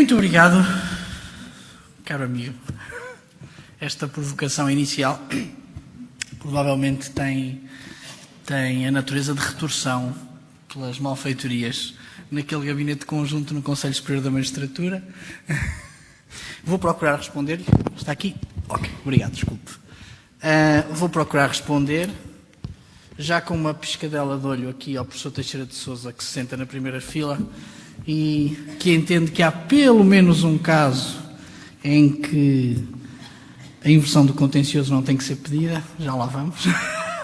Muito obrigado, caro amigo. Esta provocação inicial provavelmente tem a natureza de retorção pelas malfeitorias naquele gabinete conjunto no Conselho Superior da Magistratura. Vou procurar responder-lhe. Está aqui? Ok, obrigado, desculpe. Vou procurar responder, já com uma piscadela de olho aqui ao professor Teixeira de Sousa, que se senta na primeira fila e que entende que há pelo menos um caso em que a inversão do contencioso não tem que ser pedida. Já lá vamos,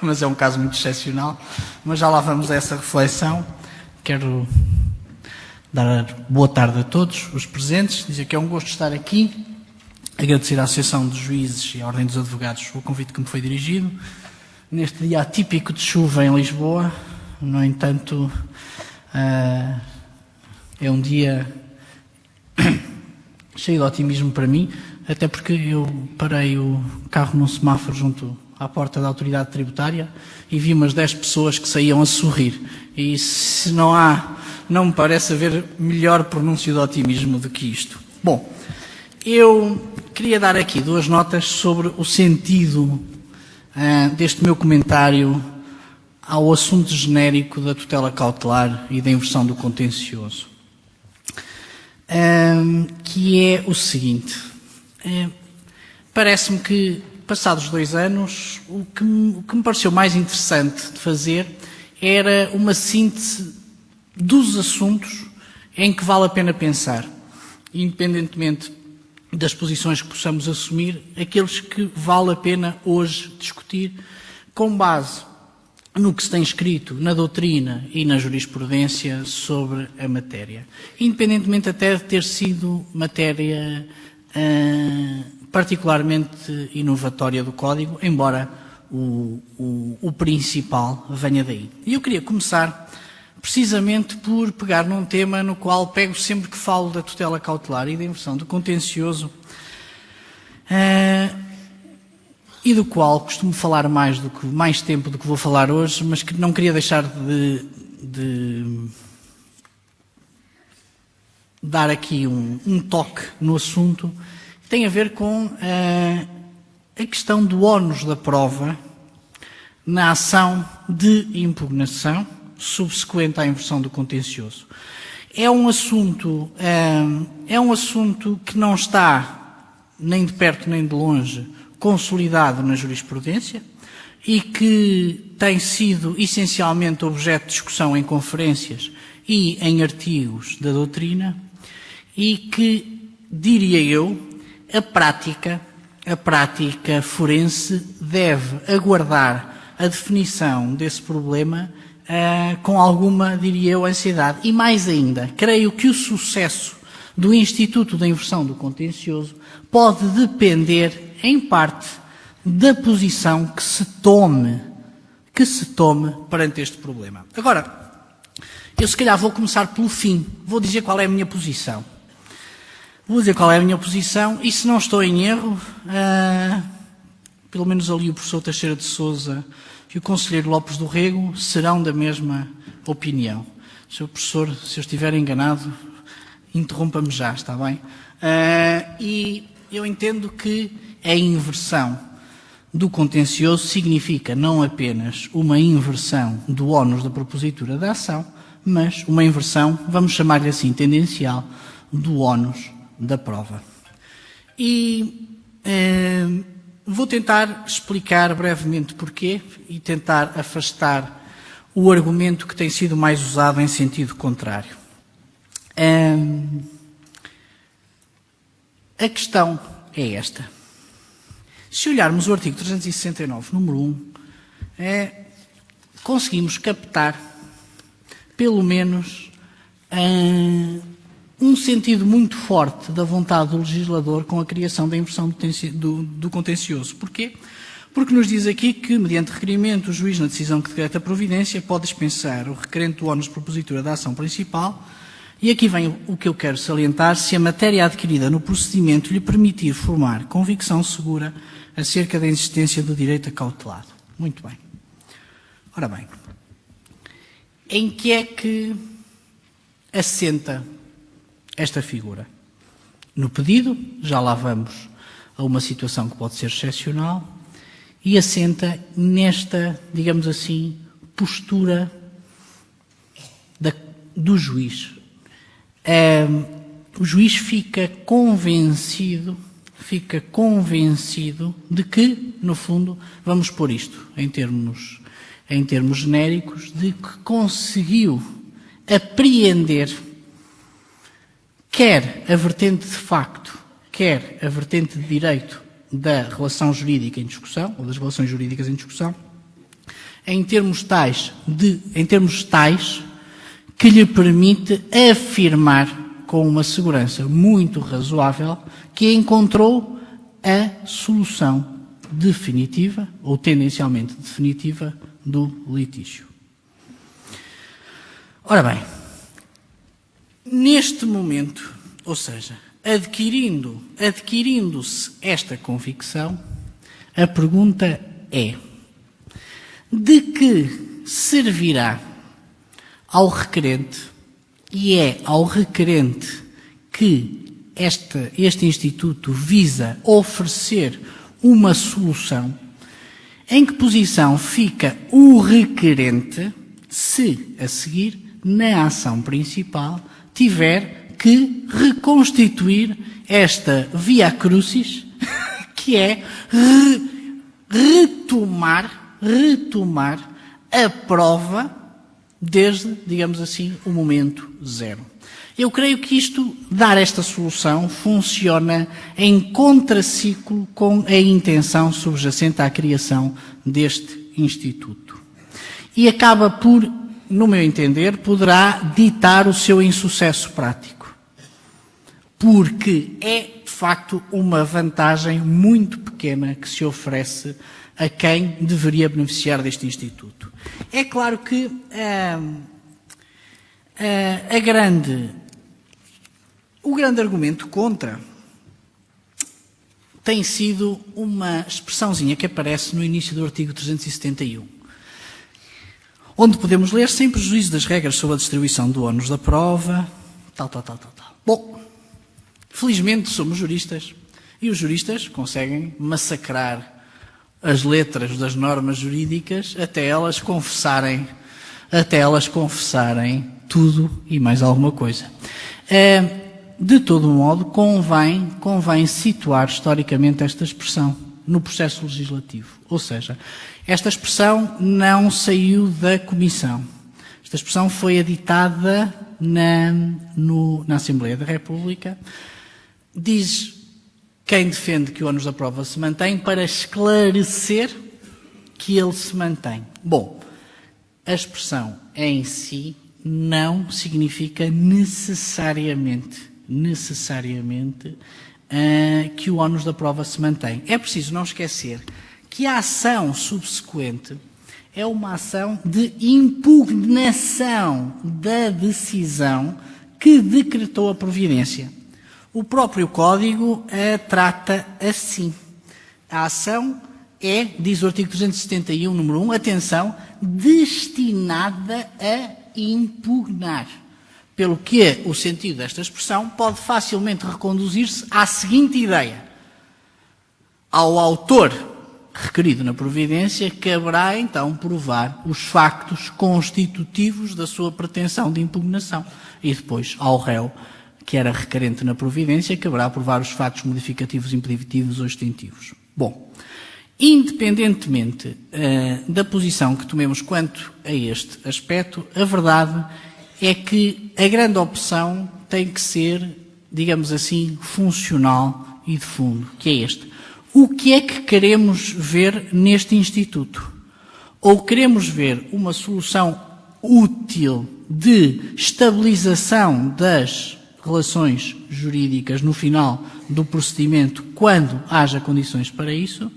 mas é um caso muito excepcional. Mas já lá vamos a essa reflexão. Quero dar boa tarde a todos os presentes, dizer que é um gosto estar aqui, agradecer à Associação dos Juízes e à Ordem dos Advogados o convite que me foi dirigido, neste dia atípico de chuva em Lisboa. No entanto, é um dia cheio de otimismo para mim, até porque eu parei o carro num semáforo junto à porta da autoridade tributária e vi umas 10 pessoas que saíam a sorrir. E se não me parece haver melhor pronúncio de otimismo do que isto. Bom, eu queria dar aqui 2 notas sobre o sentido deste meu comentário ao assunto genérico da tutela cautelar e da inversão do contencioso. Que é o seguinte. Parece-me que, passados 2 anos, o que me pareceu mais interessante de fazer era uma síntese dos assuntos em que vale a pena pensar, independentemente das posições que possamos assumir, aqueles que vale a pena hoje discutir com base no que se tem escrito na doutrina e na jurisprudência sobre a matéria, independentemente até de ter sido matéria particularmente inovatória do Código, embora o principal venha daí. E eu queria começar precisamente por pegar num tema no qual pego sempre que falo da tutela cautelar e da inversão do contencioso, e do qual costumo falar mais tempo do que vou falar hoje, mas que não queria deixar de dar aqui um toque no assunto. Tem a ver com a questão do ónus da prova na ação de impugnação subsequente à inversão do contencioso. É um assunto que não está nem de perto nem de longe consolidado na jurisprudência e que tem sido essencialmente objeto de discussão em conferências e em artigos da doutrina e que, diria eu, a prática forense deve aguardar a definição desse problema com alguma, diria eu, ansiedade. E mais ainda, creio que o sucesso do Instituto da Inversão do Contencioso pode depender, em parte, da posição que se tome perante este problema. Agora, eu se calhar vou começar pelo fim. Vou dizer qual é a minha posição. E se não estou em erro, pelo menos ali o professor Teixeira de Sousa e o conselheiro Lopes do Rego serão da mesma opinião. Sr. professor, se eu estiver enganado, interrompa-me já, está bem? E eu entendo que a inversão do contencioso significa não apenas uma inversão do ónus da propositura da ação, mas uma inversão, vamos chamar-lhe assim, tendencial, do ónus da prova. E vou tentar explicar brevemente porquê e tentar afastar o argumento que tem sido mais usado em sentido contrário. A questão é esta. Se olharmos o artigo 369, número 1, conseguimos captar, pelo menos, um sentido muito forte da vontade do legislador com a criação da inversão do contencioso. Porquê? Porque nos diz aqui que, mediante requerimento, o juiz, na decisão que decreta a providência, pode dispensar o requerente do ónus de propositura da ação principal. E aqui vem o que eu quero salientar: se a matéria adquirida no procedimento lhe permitir formar convicção segura acerca da existência do direito acautelado. Muito bem. Ora bem, em que é que assenta esta figura? no pedido, já lá vamos a uma situação que pode ser excepcional, e assenta nesta, digamos assim, postura do juiz. O juiz fica convencido de que, no fundo, vamos pôr isto em termos genéricos, de que conseguiu apreender quer a vertente de facto, quer a vertente de direito da relação jurídica em discussão, ou das relações jurídicas em discussão, em termos tais que lhe permite afirmar com uma segurança muito razoável que encontrou a solução definitiva, ou tendencialmente definitiva, do litígio. Ora bem, neste momento, ou seja, adquirindo-se esta convicção, a pergunta é: de que servirá ao requerente, e é ao requerente que este Instituto visa oferecer uma solução, em que posição fica o requerente se, a seguir, na ação principal, tiver que reconstituir esta via crucis, que é retomar a prova desde, digamos assim, o momento zero. Eu creio que dar esta solução, funciona em contraciclo com a intenção subjacente à criação deste Instituto. E acaba por, no meu entender, poderá ditar o seu insucesso prático. Porque é, de facto, uma vantagem muito pequena que se oferece a quem deveria beneficiar deste Instituto. É claro que o grande argumento contra tem sido uma expressãozinha que aparece no início do artigo 371, onde podemos ler: sem prejuízo das regras sobre a distribuição do ónus da prova, tal. Bom, felizmente somos juristas, e os juristas conseguem massacrar as letras das normas jurídicas até elas confessarem tudo e mais alguma coisa. De todo modo, convém situar historicamente esta expressão no processo legislativo. Ou seja, esta expressão não saiu da Comissão. Esta expressão foi editada na Assembleia da República. Diz quem defende que o ónus da prova se mantém para esclarecer que ele se mantém. Bom, a expressão em si não significa necessariamente que o ónus da prova se mantém. É preciso não esquecer que a ação subsequente é uma ação de impugnação da decisão que decretou a providência. O próprio Código a trata assim. A ação é, diz o artigo 371, número 1, atenção, destinada a impugnar. Pelo que o sentido desta expressão pode facilmente reconduzir-se à seguinte ideia: ao autor requerido na providência caberá então provar os factos constitutivos da sua pretensão de impugnação, e depois ao réu, que era requerente na providência, caberá provar os fatos modificativos, impeditivos ou extintivos. Bom, independentemente da posição que tomemos quanto a este aspecto, a verdade é que a grande opção tem que ser, digamos assim, funcional e de fundo, que é este. O que é que queremos ver neste Instituto? Ou queremos ver uma solução útil de estabilização das relações jurídicas no final do procedimento, quando haja condições para isso,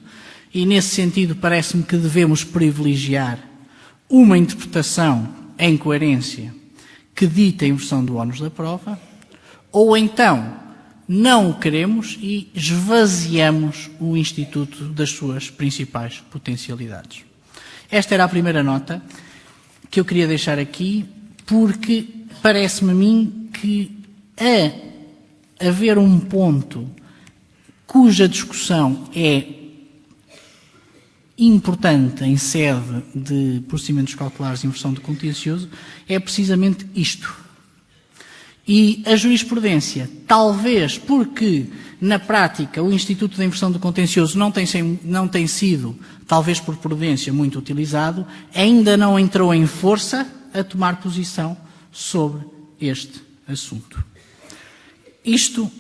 e nesse sentido parece-me que devemos privilegiar uma interpretação em coerência que dita a inversão do ónus da prova, ou então não o queremos e esvaziamos o Instituto das suas principais potencialidades. Esta era a primeira nota que eu queria deixar aqui, porque parece-me a mim que haver um ponto cuja discussão é importante em sede de procedimentos cautelares de inversão do contencioso é precisamente isto. E a jurisprudência, talvez porque na prática o Instituto da Inversão do Contencioso não tem sido, talvez por prudência, muito utilizado, ainda não entrou em força a tomar posição sobre este assunto. Isto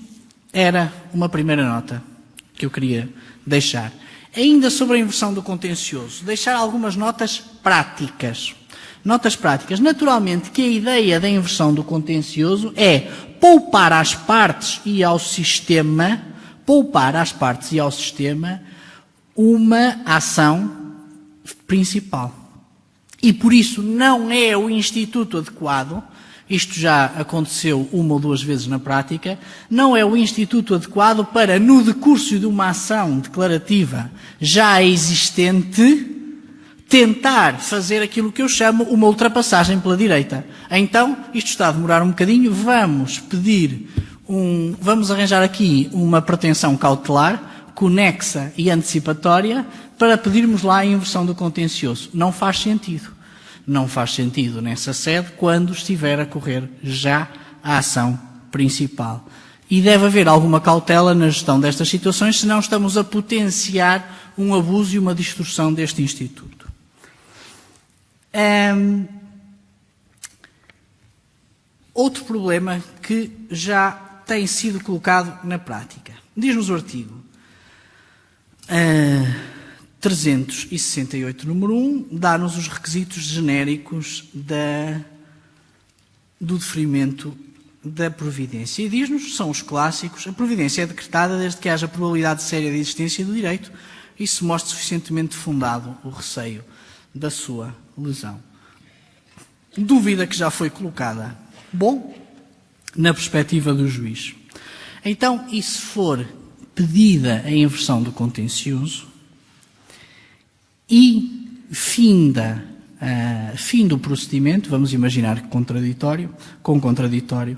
era uma primeira nota que eu queria deixar. Ainda sobre a inversão do contencioso, deixar algumas notas práticas. Notas práticas. Naturalmente que a ideia da inversão do contencioso é poupar às partes e ao sistema uma ação principal. E por isso não é o instituto adequado, isto já aconteceu uma ou duas vezes na prática, não é o instituto adequado para, no decurso de uma ação declarativa já existente, tentar fazer aquilo que eu chamo uma ultrapassagem pela direita. Então, isto está a demorar um bocadinho, vamos arranjar aqui uma pretensão cautelar, conexa e antecipatória, para pedirmos lá a inversão do contencioso. Não faz sentido. Não faz sentido nessa sede quando estiver a correr já a ação principal. E deve haver alguma cautela na gestão destas situações, senão estamos a potenciar um abuso e uma distorção deste instituto. Outro problema que já tem sido colocado na prática. Diz-nos o artigo 368, número 1, dá-nos os requisitos genéricos do deferimento da providência. E diz-nos, são os clássicos, a providência é decretada desde que haja probabilidade séria de existência do direito e se mostre suficientemente fundado o receio da sua lesão. Dúvida que já foi colocada. Bom, na perspectiva do juiz. Então, e se for pedida a inversão do contencioso e fim do procedimento, vamos imaginar que com contraditório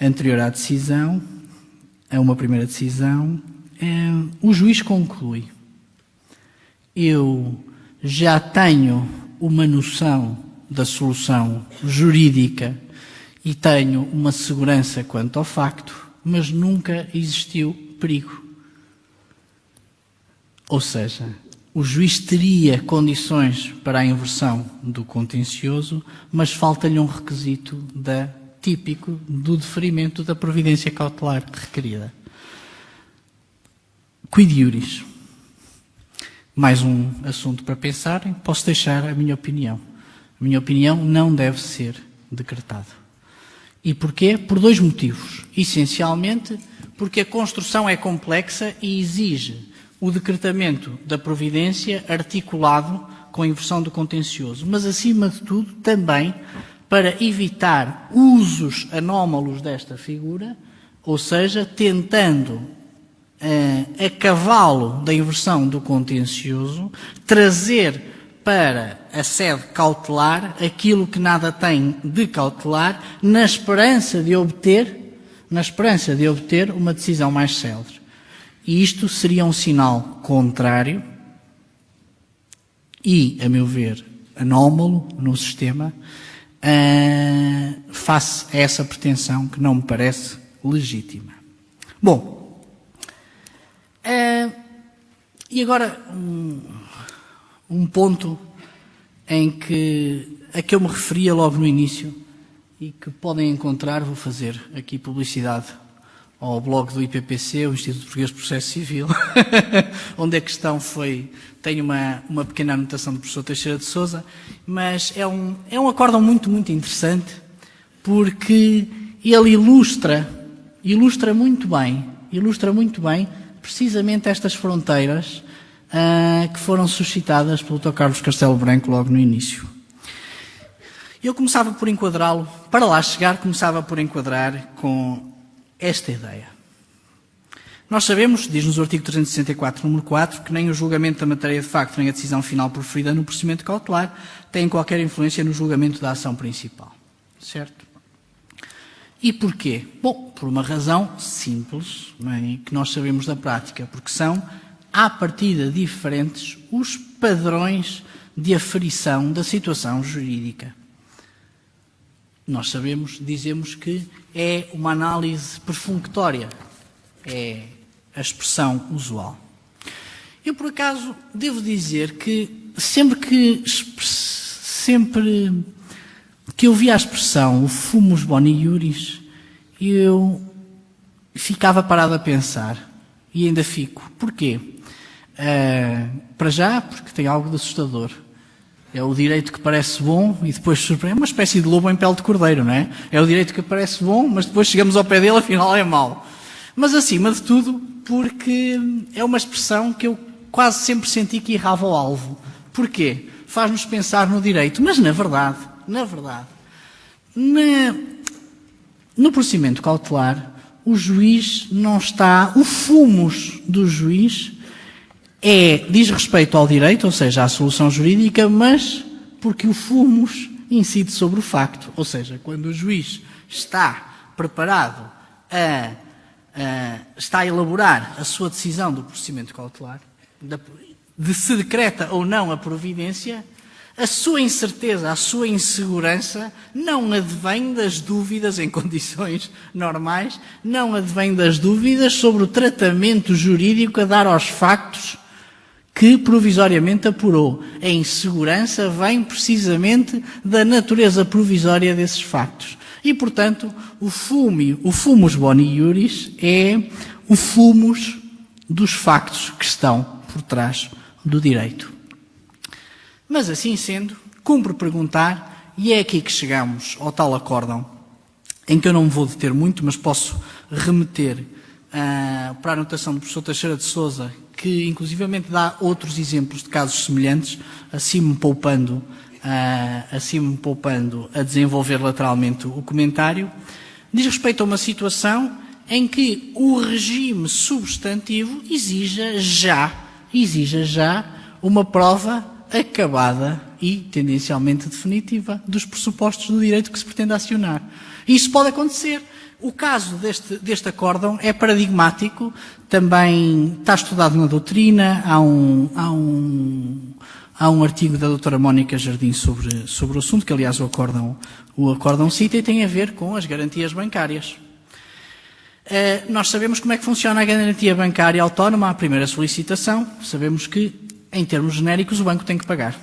anterior à decisão, a uma primeira decisão, o juiz conclui: eu já tenho uma noção da solução jurídica e tenho uma segurança quanto ao facto, mas nunca existiu perigo. Ou seja, o juiz teria condições para a inversão do contencioso, mas falta-lhe um requisito típico do deferimento da providência cautelar requerida. Quid iuris? Mais um assunto para pensarem. Posso deixar a minha opinião. A minha opinião não deve ser decretado. E porquê? Por dois motivos. Essencialmente, porque a construção é complexa e exige o decretamento da providência articulado com a inversão do contencioso. Mas, acima de tudo, também para evitar usos anómalos desta figura, ou seja, tentando, a cavalo da inversão do contencioso, trazer para a sede cautelar aquilo que nada tem de cautelar, na esperança de obter uma decisão mais célere. E isto seria um sinal contrário e, a meu ver, anómalo no sistema, face a essa pretensão que não me parece legítima. Bom, e agora um ponto a que eu me referia logo no início e que podem encontrar, vou fazer aqui publicidade ao blog do IPPC, o Instituto Português de Processo Civil, onde a questão tem uma pequena anotação do professor Teixeira de Sousa, mas é um acórdão muito, muito interessante, porque ele ilustra muito bem precisamente estas fronteiras que foram suscitadas pelo Dr. Carlos Castelo Branco logo no início. Eu começava por enquadrá-lo, para lá chegar, começava por enquadrar com esta ideia. Nós sabemos, diz-nos o artigo 364, número 4, que nem o julgamento da matéria de facto, nem a decisão final proferida no procedimento cautelar têm qualquer influência no julgamento da ação principal. Certo? E porquê? Bom, por uma razão simples, não é? Que nós sabemos da prática, porque são, à partida, diferentes os padrões de aferição da situação jurídica. Nós dizemos que é uma análise perfunctória, é a expressão usual. Eu, por acaso, devo dizer que sempre que eu via a expressão o fumus boni iuris, eu ficava parado a pensar, e ainda fico. Porquê? Para já, porque tem algo de assustador. É o direito que parece bom e depois surpreende. É uma espécie de lobo em pele de cordeiro, não é? É o direito que parece bom, mas depois chegamos ao pé dele, afinal é mau. Mas acima de tudo, porque é uma expressão que eu quase sempre senti que errava o alvo. Porquê? Faz-nos pensar no direito. Mas na verdade, no procedimento cautelar, o juiz não está... O fumus do juiz diz respeito ao direito, ou seja, à solução jurídica, mas porque o fumus incide sobre o facto. Ou seja, quando o juiz está preparado está a elaborar a sua decisão do procedimento cautelar, de se decreta ou não a providência, a sua incerteza, a sua insegurança não advém das dúvidas em condições normais, não advém das dúvidas sobre o tratamento jurídico a dar aos factos que provisoriamente apurou. A insegurança vem precisamente da natureza provisória desses factos. E, portanto, o fumus boni iuris é o fumus dos factos que estão por trás do direito. Mas, assim sendo, cumpre perguntar, e é aqui que chegamos ao tal acórdão, em que eu não me vou deter muito, mas posso remeter para a anotação do professor Teixeira de Sousa, que inclusivamente dá outros exemplos de casos semelhantes, assim me poupando a desenvolver lateralmente o comentário. Diz respeito a uma situação em que o regime substantivo exija já uma prova acabada e tendencialmente definitiva dos pressupostos do direito que se pretende acionar. Isso pode acontecer. O caso deste acórdão é paradigmático, também está estudado na doutrina, há um artigo da doutora Mónica Jardim sobre o assunto, que aliás o acórdão cita, e tem a ver com as garantias bancárias. Nós sabemos como é que funciona a garantia bancária autónoma à primeira solicitação, sabemos que, em termos genéricos, o banco tem que pagar.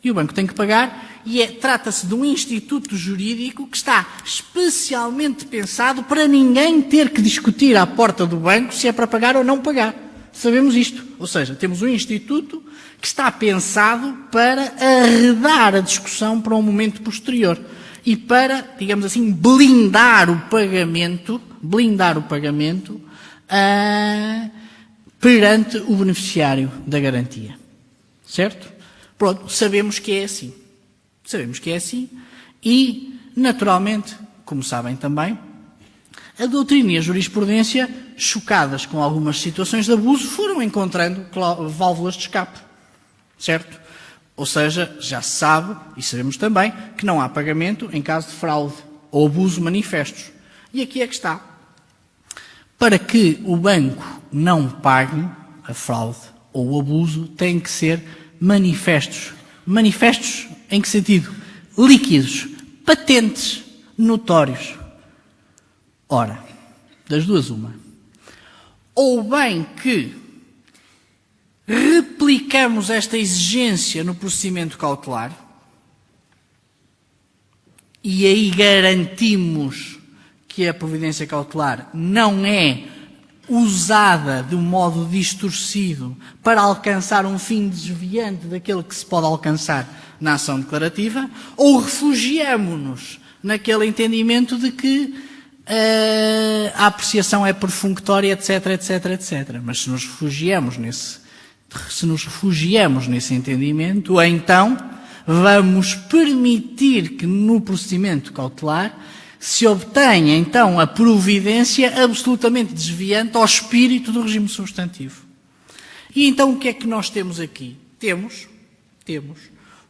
E o banco tem que pagar, e trata-se de um instituto jurídico que está especialmente pensado para ninguém ter que discutir à porta do banco se é para pagar ou não pagar. Sabemos isto. Ou seja, temos um instituto que está pensado para arredar a discussão para um momento posterior e para, digamos assim, blindar o pagamento perante o beneficiário da garantia. Certo? Pronto, sabemos que é assim. E, naturalmente, como sabem também, a doutrina e a jurisprudência, chocadas com algumas situações de abuso, foram encontrando válvulas de escape. Certo? Ou seja, já se sabe, e sabemos também, que não há pagamento em caso de fraude ou abuso manifestos. E aqui é que está. Para que o banco não pague a fraude ou o abuso, têm que ser manifestos. Manifestos em que sentido? Líquidos, patentes, notórios. Ora, das duas uma. Ou bem que replicamos esta exigência no procedimento cautelar e aí garantimos que a providência cautelar não é usada de um modo distorcido para alcançar um fim desviante daquele que se pode alcançar na ação declarativa, ou refugiamo-nos naquele entendimento de que a apreciação é perfunctória, etc, etc, etc. Mas se nos refugiamos nesse entendimento, então vamos permitir que no procedimento cautelar se obtenha, então, a providência absolutamente desviante ao espírito do regime substantivo. E então o que é que nós temos aqui? Temos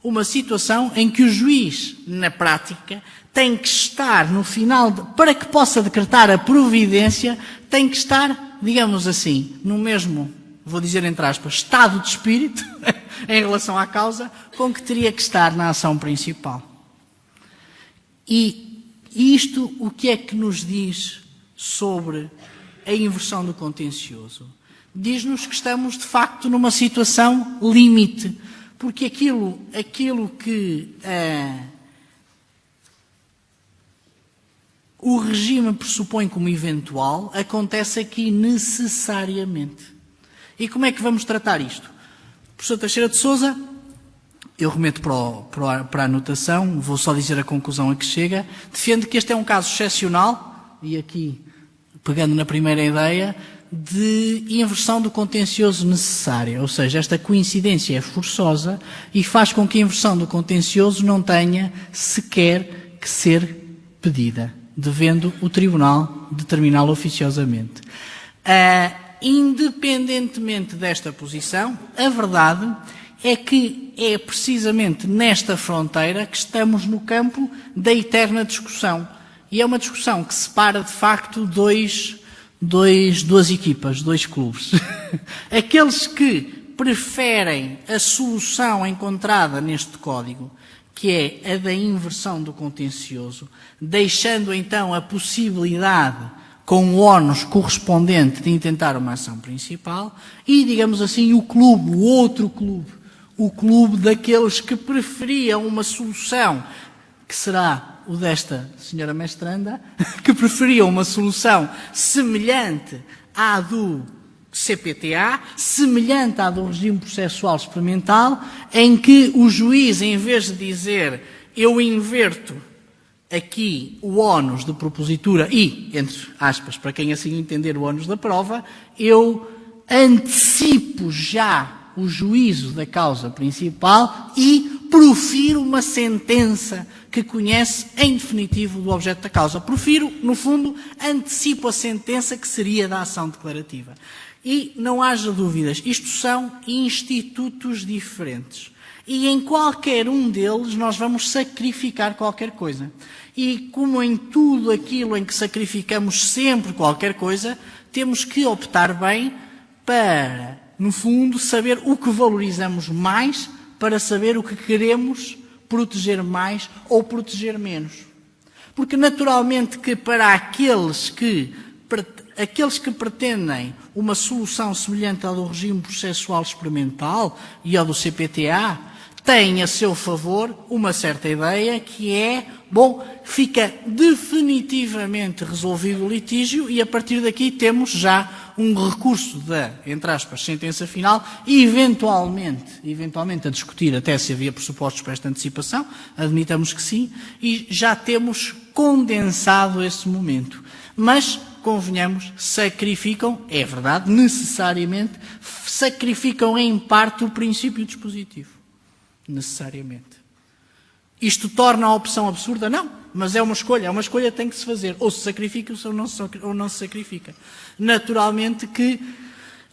Uma situação em que o juiz, na prática, tem que estar no final, para que possa decretar a providência, tem que estar, digamos assim, no mesmo, vou dizer entre aspas, estado de espírito, em relação à causa, com que teria que estar na ação principal. E isto, o que é que nos diz sobre a inversão do contencioso? Diz-nos que estamos, de facto, numa situação limite, porque aquilo que o regime pressupõe como eventual acontece aqui necessariamente. E como é que vamos tratar isto? O professor Teixeira de Sousa, eu remeto para a anotação, vou só dizer a conclusão a que chega, defende que este é um caso excepcional, e aqui, pegando na primeira ideia, de inversão do contencioso necessária, ou seja, esta coincidência é forçosa e faz com que a inversão do contencioso não tenha sequer que ser pedida, devendo o Tribunal determiná-lo oficiosamente. Independentemente desta posição, a verdade é que é precisamente nesta fronteira que estamos no campo da eterna discussão. E é uma discussão que separa, de facto, duas equipas, dois clubes. Aqueles que preferem a solução encontrada neste código, que é a da inversão do contencioso, deixando então a possibilidade, com o ónus correspondente, de intentar uma ação principal, e, digamos assim, o outro clube, o clube daqueles que preferiam uma solução, que será o desta senhora mestranda, que preferiam uma solução semelhante à do CPTA, semelhante à do regime processual experimental, em que o juiz, em vez de dizer eu inverto aqui o ónus de propositura e, entre aspas, para quem assim entender o ónus da prova, eu antecipo já o juízo da causa principal e profiro uma sentença que conhece em definitivo do objeto da causa. Profiro, no fundo, antecipo a sentença que seria da ação declarativa. E não haja dúvidas, isto são institutos diferentes. E em qualquer um deles nós vamos sacrificar qualquer coisa. E como em tudo aquilo em que sacrificamos sempre qualquer coisa, temos que optar bem para, no fundo, saber o que valorizamos mais, para saber o que queremos proteger mais ou proteger menos. Porque naturalmente que para aqueles que pretendem uma solução semelhante à do regime processual experimental e ao do CPTA, têm a seu favor uma certa ideia que é, bom, fica definitivamente resolvido o litígio e a partir daqui temos já um recurso da, entre aspas, sentença final e eventualmente a discutir até se havia pressupostos para esta antecipação, admitamos que sim, e já temos condensado esse momento. Mas, convenhamos, sacrificam, é verdade, necessariamente, sacrificam em parte o princípio dispositivo. Necessariamente. Isto torna a opção absurda? Não, mas é uma escolha que tem que se fazer. Ou se sacrifica ou não se sacrifica. Naturalmente que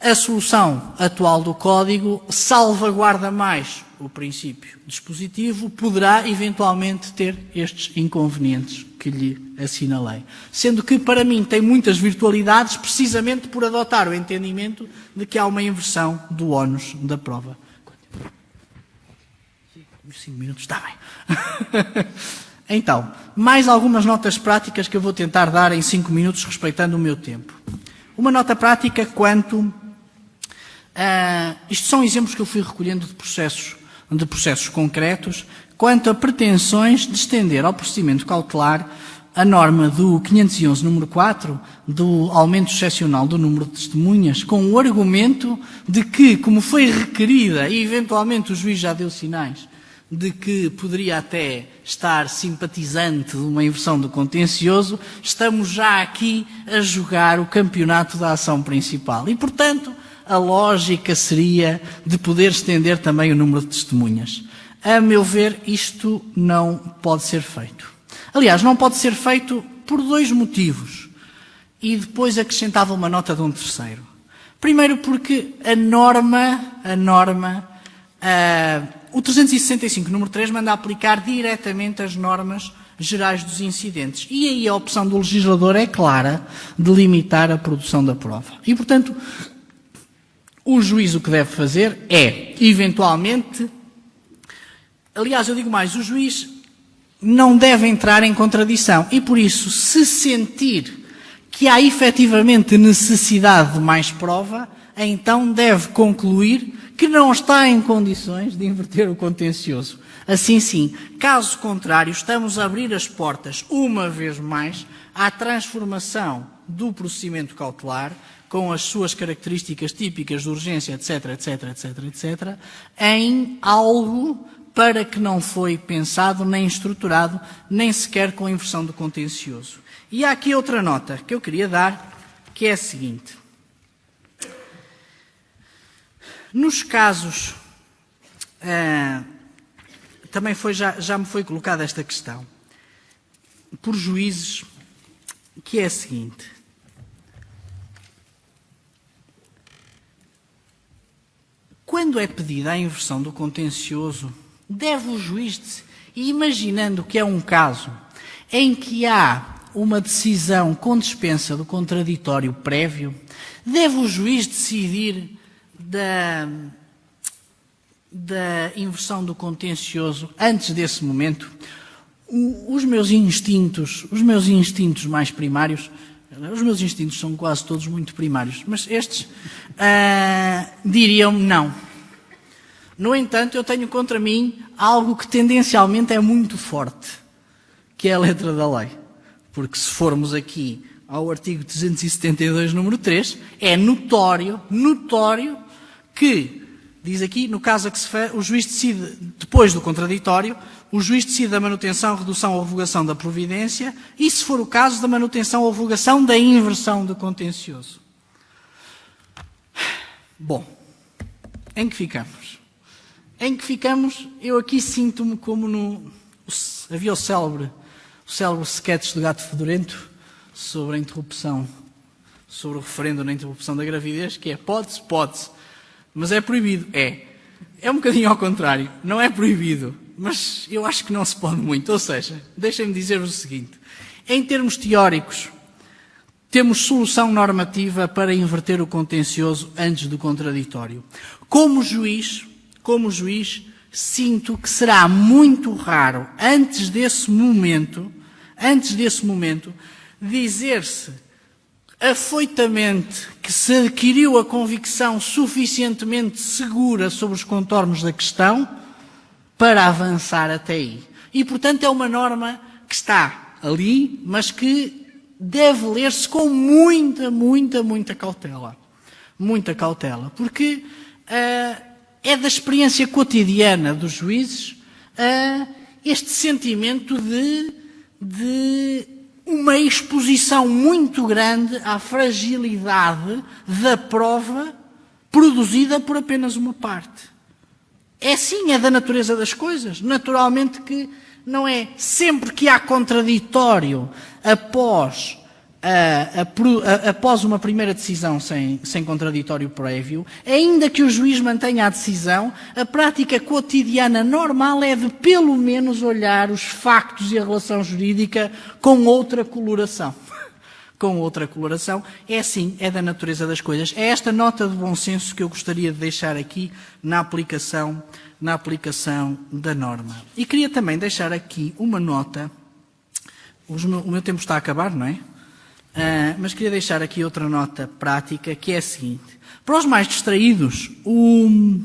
a solução atual do Código salvaguarda mais o princípio dispositivo, poderá eventualmente ter estes inconvenientes que lhe assinalei. Sendo que, para mim, tem muitas virtualidades precisamente por adotar o entendimento de que há uma inversão do ónus da prova. 5 minutos, está bem. Então, mais algumas notas práticas que eu vou tentar dar em 5 minutos, respeitando o meu tempo. Uma nota prática quanto... isto são exemplos que eu fui recolhendo de processos concretos, quanto a pretensões de estender ao procedimento cautelar a norma do 511, número 4, do aumento excepcional do número de testemunhas, com o argumento de que, como foi requerida, e eventualmente o juiz já deu sinais, de que poderia até estar simpatizante de uma inversão do contencioso, estamos já aqui a jogar o campeonato da ação principal. E, portanto, a lógica seria de poder estender também o número de testemunhas. A meu ver, isto não pode ser feito. Aliás, não pode ser feito por 2 motivos. E depois acrescentava uma nota de um terceiro. Primeiro porque a norma O 365, número 3, manda aplicar diretamente as normas gerais dos incidentes. E aí a opção do legislador é clara de limitar a produção da prova. E, portanto, o juiz o que deve fazer é, eventualmente, aliás, eu digo mais, o juiz não deve entrar em contradição. E, por isso, se sentir que há efetivamente necessidade de mais prova, então deve concluir que não está em condições de inverter o contencioso. Assim sim, caso contrário, estamos a abrir as portas, uma vez mais, à transformação do procedimento cautelar, com as suas características típicas de urgência, etc., etc., etc., etc., em algo para que não foi pensado, nem estruturado, nem sequer com a inversão do contencioso. E há aqui outra nota que eu queria dar, que é a seguinte. Nos casos, também já me foi colocada esta questão, por juízes, que é a seguinte. Quando é pedida a inversão do contencioso, deve o juiz, imaginando que é um caso em que há uma decisão com dispensa do contraditório prévio, deve o juiz decidir da inversão do contencioso antes desse momento. Os meus instintos mais primários, os meus instintos são quase todos muito primários, mas estes diriam-me não. No entanto, eu tenho contra mim algo que tendencialmente é muito forte, que é a letra da lei. Porque se formos aqui ao artigo 372, número 3, é notório que, diz aqui, no caso a que o juiz decide, depois do contraditório, o juiz decide a manutenção, redução ou revogação da providência e, se for o caso, da manutenção ou revogação da inversão do contencioso. Bom, em que ficamos? Em que ficamos, eu aqui sinto-me como havia o célebre sketch do Gato Fedorento sobre a interrupção, sobre o referendo na interrupção da gravidez, que é pode-se, mas é proibido. É um bocadinho ao contrário, não é proibido, mas eu acho que não se pode muito. Ou seja, deixem-me dizer-vos o seguinte, em termos teóricos, temos solução normativa para inverter o contencioso antes do contraditório. Como juiz, sinto que será muito raro, antes desse momento, dizer-se afoitamente que se adquiriu a convicção suficientemente segura sobre os contornos da questão para avançar até aí. E, portanto, é uma norma que está ali, mas que deve ler-se com muita cautela. Muita cautela. Porque é da experiência cotidiana dos juízes este sentimento de uma exposição muito grande à fragilidade da prova produzida por apenas uma parte. É sim, é da natureza das coisas. Naturalmente que não é sempre que há contraditório após uma primeira decisão sem contraditório prévio, ainda que o juiz mantenha a decisão, a prática cotidiana normal é de pelo menos olhar os factos e a relação jurídica com outra coloração. É sim, é da natureza das coisas. É esta nota de bom senso que eu gostaria de deixar aqui na aplicação da norma. E queria também deixar aqui uma nota, o meu tempo está a acabar, não é? Mas queria deixar aqui outra nota prática, que é a seguinte. Para os mais distraídos, o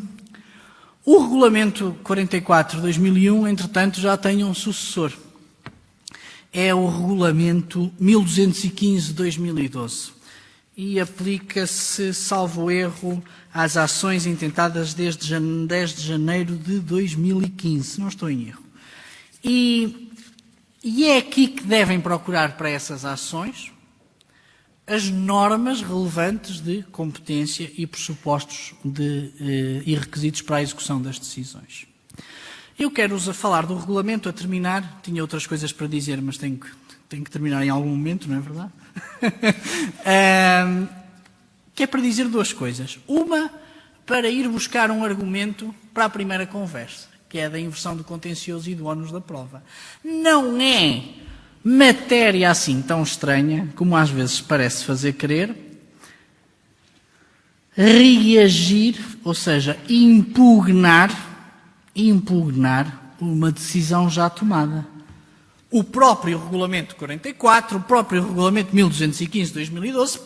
Regulamento 44 de 2001, entretanto, já tem um sucessor. É o Regulamento 1215 de 2012. E aplica-se, salvo erro, às ações intentadas desde 10 de janeiro de 2015. Não estou em erro. E é aqui que devem procurar para essas ações as normas relevantes de competência e pressupostos e requisitos para a execução das decisões. Eu quero-vos falar do regulamento a terminar. Tinha outras coisas para dizer, mas tenho que terminar em algum momento, não é verdade? Que é para dizer duas coisas. Uma, para ir buscar um argumento para a primeira conversa. que é a da inversão do contencioso e do ónus da prova. Não é matéria assim tão estranha, como às vezes parece fazer crer, reagir, ou seja, impugnar uma decisão já tomada. O próprio Regulamento 44, o próprio Regulamento 1215/2012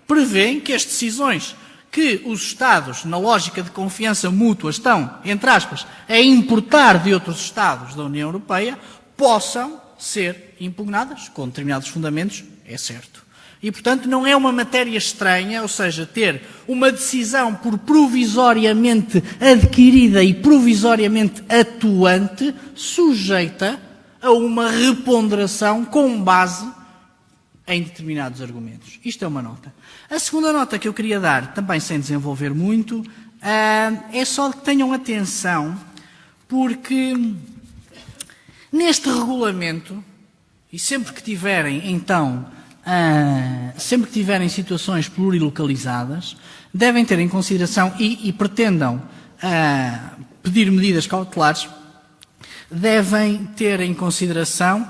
prevêem que as decisões que os Estados, na lógica de confiança mútua, estão, entre aspas, a importar de outros Estados da União Europeia, possam ser impugnadas com determinados fundamentos, é certo. E, portanto, não é uma matéria estranha, ou seja, ter uma decisão por provisoriamente adquirida e provisoriamente atuante, sujeita a uma reponderação com base em determinados argumentos. Isto é uma nota. A segunda nota que eu queria dar, também sem desenvolver muito, é só que tenham atenção, porque neste regulamento, e sempre que tiverem, então, sempre que tiverem situações plurilocalizadas, devem ter em consideração e pretendam pedir medidas cautelares, devem ter em consideração,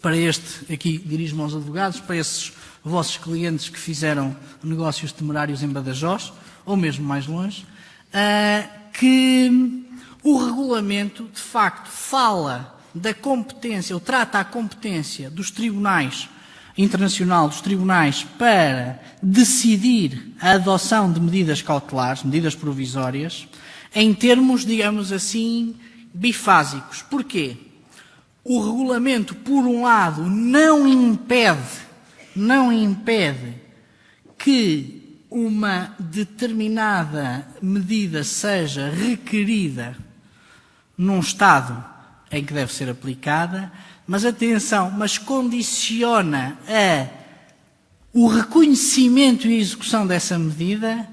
para este, aqui dirijo-me aos advogados, para esses vossos clientes que fizeram negócios temerários em Badajoz, ou mesmo mais longe, que o regulamento, de facto, fala da competência, ou trata a competência dos tribunais internacional, dos tribunais, para decidir a adoção de medidas cautelares, medidas provisórias, em termos, digamos assim, bifásicos. Porquê? O regulamento, por um lado, não impede que uma determinada medida seja requerida num Estado em que deve ser aplicada, mas atenção, mas condiciona o reconhecimento e a execução dessa medida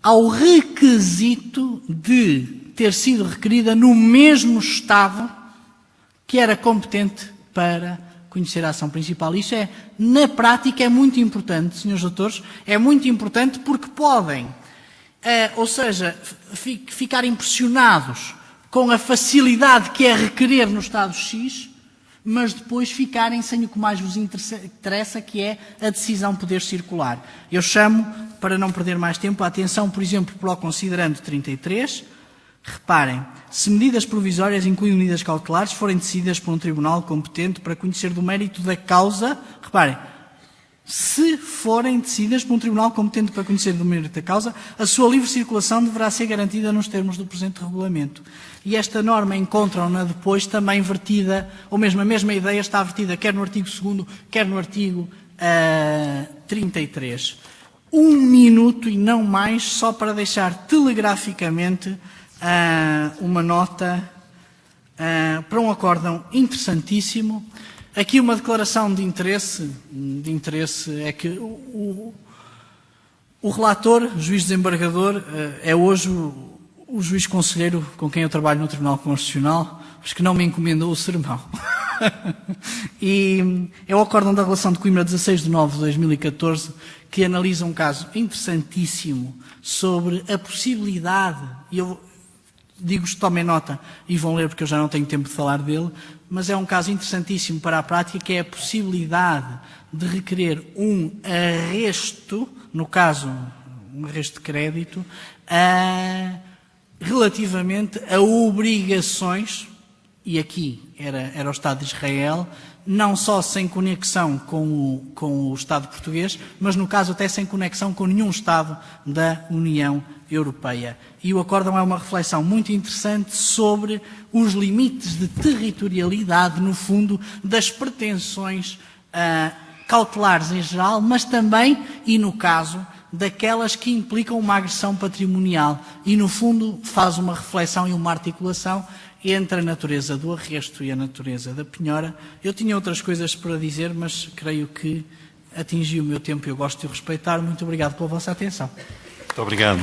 ao requisito de ter sido requerida no mesmo Estado que era competente para conhecer a ação principal. Isso é, na prática, é muito importante, senhores doutores, é muito importante porque podem, ou seja, ficar impressionados com a facilidade que é requerer no Estado X, mas depois ficarem sem o que mais vos interessa, que é a decisão poder circular. Eu chamo, para não perder mais tempo, a atenção, por exemplo, para o considerando 33. Reparem, se medidas provisórias incluem medidas cautelares forem decididas por um tribunal competente para conhecer do mérito da causa, reparem, se forem decididas por um tribunal competente para conhecer do mérito da causa, a sua livre circulação deverá ser garantida nos termos do presente regulamento. E esta norma encontram-na depois também vertida, ou mesmo a mesma ideia está vertida quer no artigo 2º, quer no artigo 33. 1 minuto e não mais, só para deixar telegraficamente uma nota para um acórdão interessantíssimo. Aqui uma declaração de interesse é que o relator, o juiz desembargador, é hoje o juiz conselheiro com quem eu trabalho no Tribunal Constitucional, mas que não me encomendou o sermão. E é o acórdão da relação de Coimbra 16/9/2014 que analisa um caso interessantíssimo sobre a possibilidade, e eu digo-vos, tomem nota e vão ler porque eu já não tenho tempo de falar dele, mas é um caso interessantíssimo para a prática, que é a possibilidade de requerer um arresto, no caso, um arresto de crédito, relativamente a obrigações, e aqui era o Estado de Israel, não só sem conexão com o Estado português, mas no caso até sem conexão com nenhum Estado da União Europeia. E o acórdão é uma reflexão muito interessante sobre os limites de territorialidade, no fundo, das pretensões cautelares em geral, mas também, e no caso, daquelas que implicam uma agressão patrimonial. E, no fundo, faz uma reflexão e uma articulação entre a natureza do arresto e a natureza da penhora. Eu tinha outras coisas para dizer, mas creio que atingi o meu tempo e eu gosto de o respeitar. Muito obrigado pela vossa atenção. Muito obrigado.